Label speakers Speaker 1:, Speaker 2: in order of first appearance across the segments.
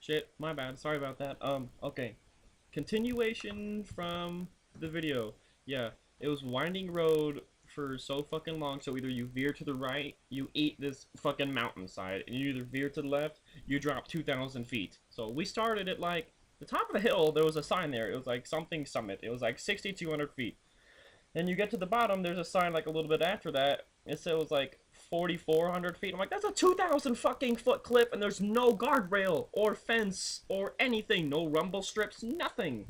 Speaker 1: Shit, my bad. Sorry about that. Okay. Continuation from the video. Yeah, it was winding road for so fucking long, so either you veer to the right, you eat this fucking mountainside, and you either veer to the left, you drop 2,000 feet. So we started at like the top of the hill, there was a sign there. It was like something summit. It was like 6,200 feet. And you get to the bottom, there's a sign like a little bit after that. It said it was like 4,400 feet. I'm like, that's a 2,000 fucking foot cliff, and there's no guardrail or fence or anything. No rumble strips, nothing.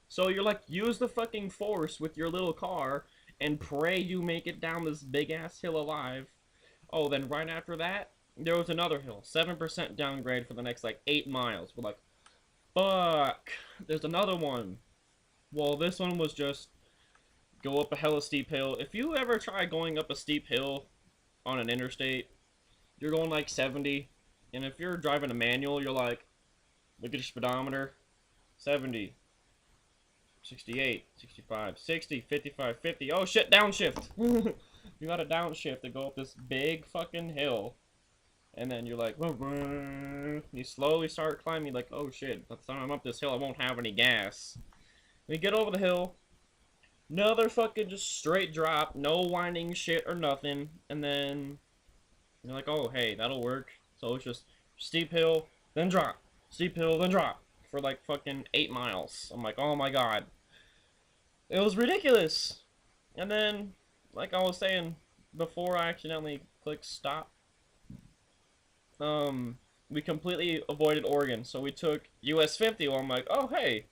Speaker 1: So you're like, use the fucking force with your little car and pray you make it down this big ass hill alive. Oh, then right after that, there was another hill. 7% downgrade for the next like 8 miles. We're like, fuck. There's another one. Well, this one was just go up a hella steep hill. If you ever try going up a steep hill on an interstate, you're going like 70, and if you're driving a manual, you're like, look at your speedometer, 70, 68, 65, 60, 55, 50. Oh shit, downshift. You gotta downshift to go up this big fucking hill, and then you're like, you slowly start climbing, like, oh shit, by the time I'm up this hill, I won't have any gas. We get over the hill, another fucking just straight drop, no winding shit or nothing, and then you're like, oh, hey, that'll work. So it's just steep hill, then drop, steep hill, then drop for like fucking 8 miles. I'm like, oh my god. It was ridiculous. And then, like I was saying before I accidentally clicked stop, we completely avoided Oregon. So we took US 50. Well, I'm like, oh, hey,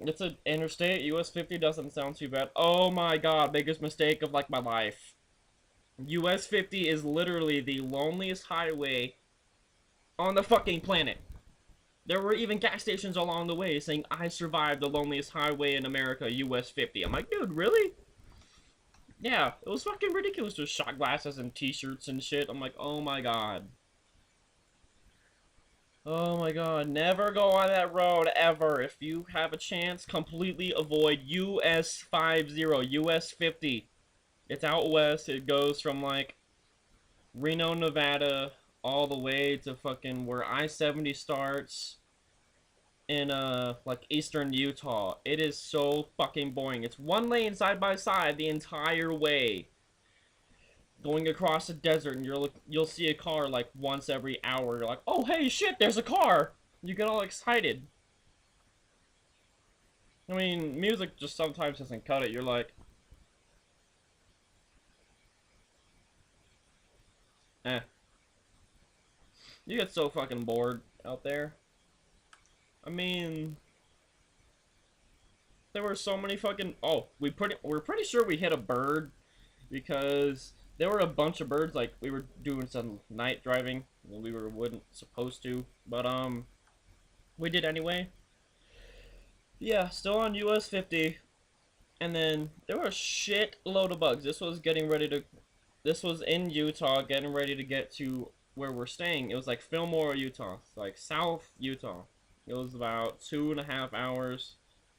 Speaker 1: it's an interstate. US 50 doesn't sound too bad. Oh my god, biggest mistake of like my life. US 50 is literally the loneliest highway on the fucking planet. There were even gas stations along the way saying, I survived the loneliest highway in America, US 50. I'm like, dude, really? Yeah, it was fucking ridiculous. Just shot glasses and t-shirts and shit. I'm like, oh my god. Oh my god, never go on that road ever. If you have a chance, completely avoid US 50, US 50. It's out west. It goes from like Reno, Nevada, all the way to fucking where I-70 starts in like eastern Utah. It is so fucking boring. It's one lane side by side the entire way, going across the desert, and you'll see a car like once every hour. You're like, oh hey shit, there's a car. You get all excited. I mean, music just sometimes doesn't cut it. You're like, eh. You get so fucking bored out there. I mean, there were so many fucking. Oh, we're pretty sure we hit a bird because there were a bunch of birds. Like we were doing some night driving, we wouldn't supposed to, but we did anyway. Yeah, still on US 50, and then there were a shit load of bugs. This was getting ready to. This was in Utah, getting ready to get to where we're staying. It was like Fillmore, Utah, like South Utah. It was about 2.5 hours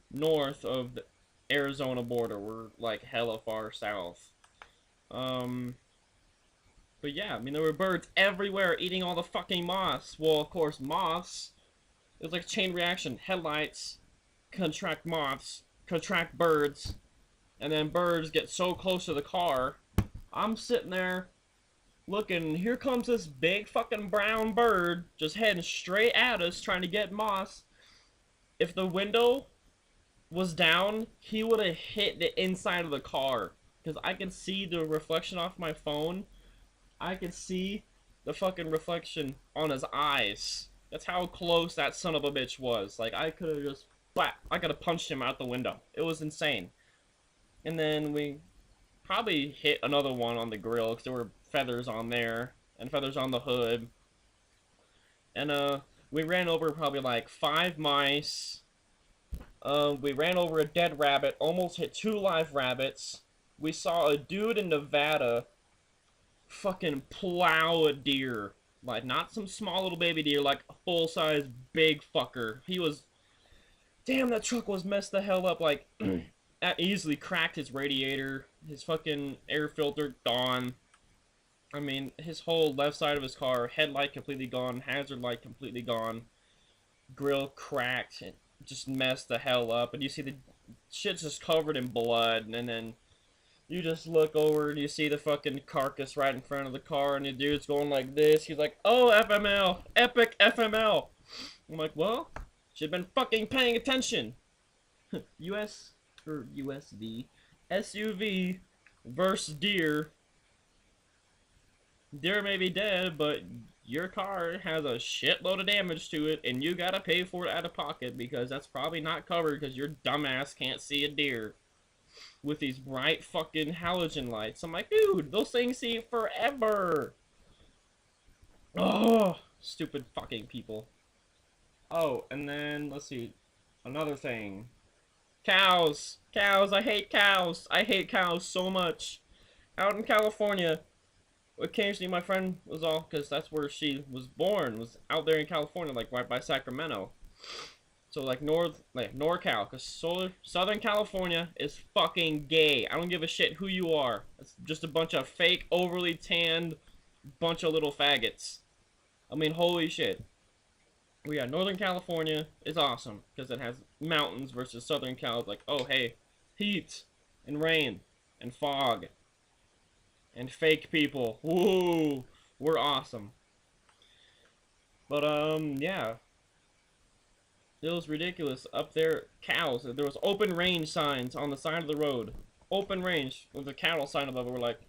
Speaker 1: north of the Arizona border. We're like hella far south. Um, but yeah, I mean there were birds everywhere eating all the fucking moss. Well, of course, moths. It was like a chain reaction. Headlights contract moths, contract birds, and then birds get so close to the car. I'm sitting there looking, here comes this big fucking brown bird just heading straight at us trying to get moss. If the window was down, he would have hit the inside of the car. Because I can see the reflection off my phone. I can see the fucking reflection on his eyes. That's how close that son of a bitch was. Like, I could have just, I could have punched him out the window. It was insane. And then we probably hit another one on the grill because there were feathers on there and feathers on the hood. And we ran over probably like 5 mice. We ran over a dead rabbit, almost hit 2 live rabbits. We saw a dude in Nevada fucking plow a deer. Like, not some small little baby deer, like a full-size big fucker. He was... Damn, that truck was messed the hell up. Like, that easily cracked his radiator. His fucking air filter gone. I mean, his whole left side of his car, headlight completely gone, hazard light completely gone. grill cracked and just messed the hell up, and you see the shit's just covered in blood, and then you just look over and you see the fucking carcass right in front of the car, and the dude's going like this. He's like, "Oh, FML, epic FML." I'm like, well, should've been fucking paying attention. US or USV, SUV versus deer. Deer may be dead, but your car has a shitload of damage to it, and you gotta pay for it out of pocket because that's probably not covered because your dumbass can't see a deer with these bright fucking halogen lights. I'm like, dude, those things see forever. Oh, stupid fucking people. Oh, and then, let's see, another thing. Cows. Cows. I hate cows. I hate cows so much. Out in California, occasionally my friend was all, because that's where she was born, was out there in California, like right by Sacramento. So like NorCal, because Southern California is fucking gay. I don't give a shit who you are. It's just a bunch of fake, overly tanned, bunch of little faggots. I mean, holy shit. We got Northern California is awesome because it has mountains versus Southern Cal. It's like, oh hey, heat and rain and fog and fake people. Woo, we're awesome. But yeah, it was ridiculous up there. Cows. There was open range signs on the side of the road. Open range with a cattle sign above it. We're like,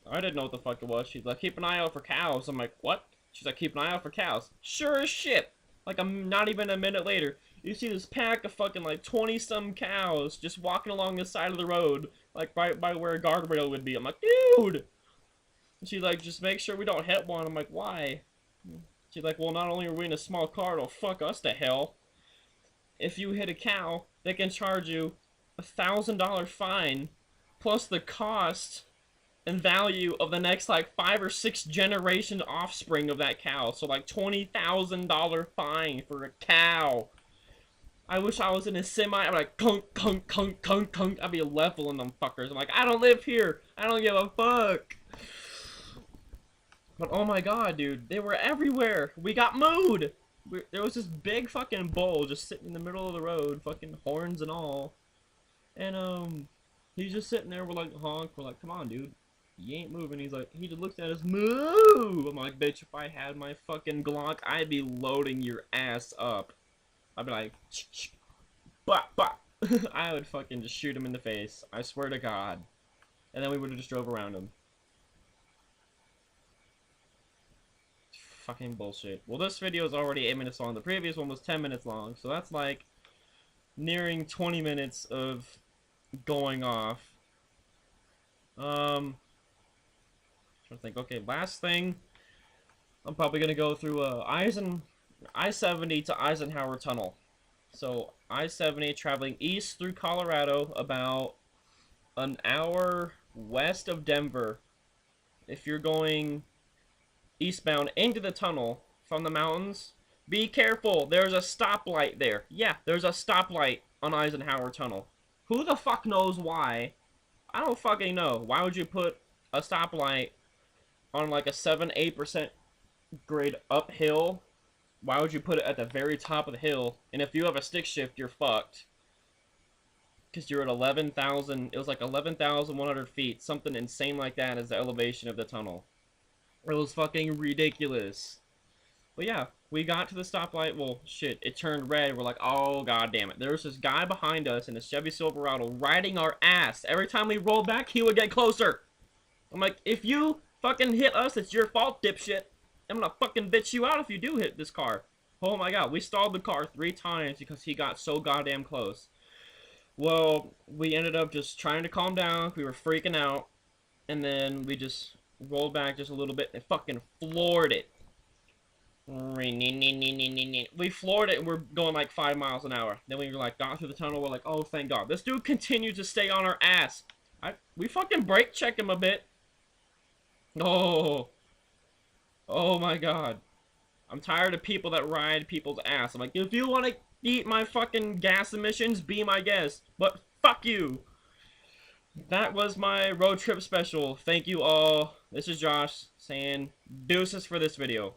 Speaker 1: I didn't know what the fuck it was. She's like, keep an eye out for cows. I'm like, what? She's like, keep an eye out for cows. Sure as shit. Like, I'm not even a minute later. You see this pack of fucking, like, 20-some cows just walking along the side of the road, like, right by where a guardrail would be. I'm like, dude! And she's like, just make sure we don't hit one. I'm like, why? She's like, well, not only are we in a small car, it'll fuck us to hell. If you hit a cow, they can charge you $1,000 fine, plus the cost and value of the next like 5 or 6 generation offspring of that cow. So like $20,000 fine for a cow. I wish I was in a semi. I'm like kunk kunk kunk kunk kunk. I'd be leveling them fuckers. I'm like, I don't live here. I don't give a fuck. But oh my god, dude, they were everywhere. We got mooed. There was this big fucking bull just sitting in the middle of the road, fucking horns and all. And he's just sitting there. We're like honk. We're like, come on, dude. You ain't moving. He's like, he just looks at us, move! I'm like, bitch, if I had my fucking Glock, I'd be loading your ass up. I'd be like, bop, bop. I would fucking just shoot him in the face. I swear to God. And then we would have just drove around him. Fucking bullshit. Well, this video is already 8 minutes long. The previous one was 10 minutes long. So that's like nearing 20 minutes of going off. I think, okay, last thing, I'm probably gonna go through I-70 to Eisenhower Tunnel. So I-70 traveling east through Colorado, about an hour west of Denver. If you're going eastbound into the tunnel from the mountains, be careful. There's a stoplight there. Yeah, there's a stoplight on Eisenhower Tunnel. Who the fuck knows why? I don't fucking know. Why would you put a stoplight on like a 7-8% grade uphill? Why would you put it at the very top of the hill? And if you have a stick shift, you're fucked. Because you're at 11,000, it was like 11,100 feet. Something insane like that is the elevation of the tunnel. It was fucking ridiculous. But yeah, we got to the stoplight. Well, shit, it turned red. We're like, oh, god damn it. There was this guy behind us in a Chevy Silverado riding our ass. Every time we rolled back, he would get closer. I'm like, if you fucking hit us, it's your fault, dipshit. I'm gonna fucking bitch you out if you do hit this car. Oh my god, we stalled the car 3 times because he got so goddamn close. Well, we ended up just trying to calm down. We were freaking out. And then we just rolled back just a little bit and fucking floored it. We floored it and we're going like 5 miles an hour. Then we were like, got through the tunnel. We're like, oh, thank god. This dude continued to stay on our ass. We fucking brake check him a bit. Oh. Oh my god. I'm tired of people that ride people's ass. I'm like, if you want to eat my fucking gas emissions, be my guest. But fuck you. That was my road trip special. Thank you all. This is Josh saying deuces for this video.